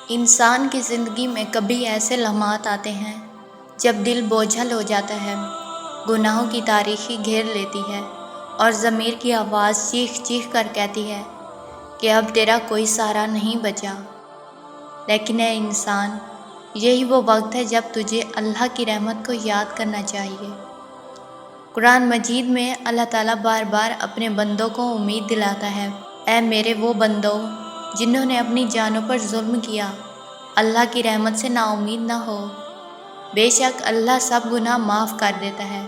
انسان کی زندگی میں کبھی ایسے لمحات آتے ہیں جب دل بوجھل ہو جاتا ہے، گناہوں کی تاریکی گھیر لیتی ہے اور ضمیر کی آواز چیخ چیخ کر کہتی ہے کہ اب تیرا کوئی سہارا نہیں بچا۔ لیکن اے انسان، یہی وہ وقت ہے جب تجھے اللہ کی رحمت کو یاد کرنا چاہیے۔ قرآن مجید میں اللہ تعالیٰ بار بار اپنے بندوں کو امید دلاتا ہے، اے میرے وہ بندوں جنہوں نے اپنی جانوں پر ظلم کیا، اللہ کی رحمت سے نا امید نہ ہو، بے شک اللہ سب گناہ معاف کر دیتا ہے۔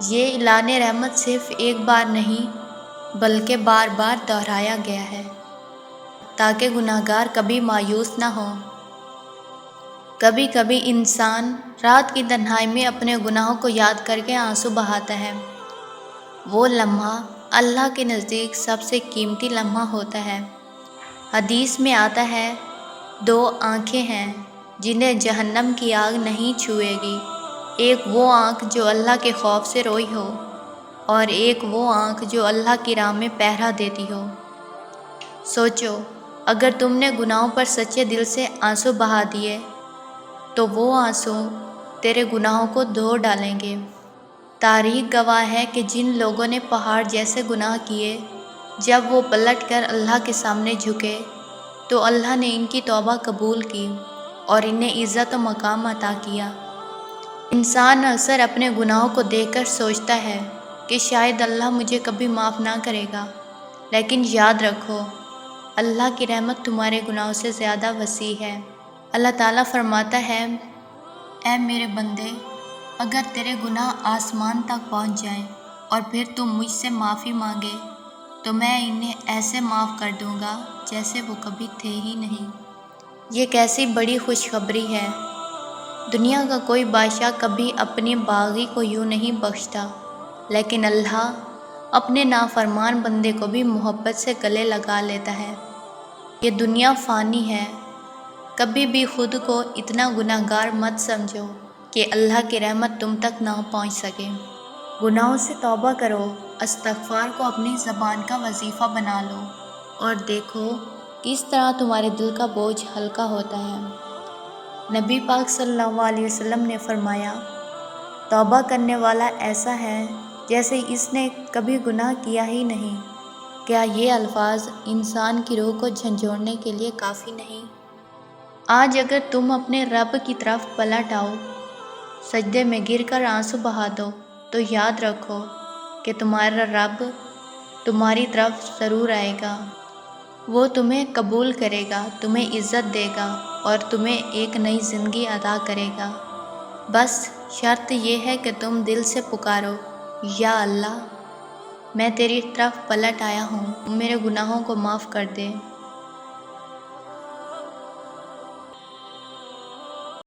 یہ اعلان رحمت صرف ایک بار نہیں بلکہ بار بار دہرایا گیا ہے تاکہ گناہگار کبھی مایوس نہ ہو۔ کبھی کبھی انسان رات کی تنہائی میں اپنے گناہوں کو یاد کر کے آنسو بہاتا ہے۔ وہ لمحہ اللہ کے نزدیک سب سے قیمتی لمحہ ہوتا ہے۔ حدیث میں آتا ہے، دو آنکھیں ہیں جنہیں جہنم کی آگ نہیں چھوئے گی، ایک وہ آنکھ جو اللہ کے خوف سے روئی ہو اور ایک وہ آنکھ جو اللہ کی راہ میں پہرا دیتی ہو۔ سوچو، اگر تم نے گناہوں پر سچے دل سے آنسو بہا دیے تو وہ آنسو تیرے گناہوں کو دھو ڈالیں گے۔ تاریخ گواہ ہے کہ جن لوگوں نے پہاڑ جیسے گناہ کیے، جب وہ پلٹ کر اللہ کے سامنے جھکے تو اللہ نے ان کی توبہ قبول کی اور انہیں عزت و مقام عطا کیا۔ انسان اکثر اپنے گناہوں کو دیکھ کر سوچتا ہے کہ شاید اللہ مجھے کبھی معاف نہ کرے گا، لیکن یاد رکھو، اللہ کی رحمت تمہارے گناہوں سے زیادہ وسیع ہے۔ اللہ تعالیٰ فرماتا ہے، اے میرے بندے، اگر تیرے گناہ آسمان تک پہنچ جائیں اور پھر تم مجھ سے معافی مانگے تو میں انہیں ایسے معاف کر دوں گا جیسے وہ کبھی تھے ہی نہیں۔ یہ کیسی بڑی خوشخبری ہے۔ دنیا کا کوئی بادشاہ کبھی اپنے باغی کو یوں نہیں بخشتا، لیکن اللہ اپنے نافرمان بندے کو بھی محبت سے گلے لگا لیتا ہے۔ یہ دنیا فانی ہے، کبھی بھی خود کو اتنا گناہگار مت سمجھو کہ اللہ کی رحمت تم تک نہ پہنچ سکے۔ گناہوں سے توبہ کرو، استغفار کو اپنی زبان کا وظیفہ بنا لو اور دیکھو کس طرح تمہارے دل کا بوجھ ہلکا ہوتا ہے۔ نبی پاک صلی اللہ علیہ وسلم نے فرمایا، توبہ کرنے والا ایسا ہے جیسے اس نے کبھی گناہ کیا ہی نہیں۔ کیا یہ الفاظ انسان کی روح کو جھنجھوڑنے کے لیے کافی نہیں؟ آج اگر تم اپنے رب کی طرف پلٹ آؤ، سجدے میں گر کر آنسو بہا دو، تو یاد رکھو کہ تمہارا رب تمہاری طرف ضرور آئے گا۔ وہ تمہیں قبول کرے گا، تمہیں عزت دے گا اور تمہیں ایک نئی زندگی عطا کرے گا۔ بس شرط یہ ہے کہ تم دل سے پکارو، یا اللہ، میں تیری طرف پلٹ آیا ہوں، میرے گناہوں کو معاف کر دے۔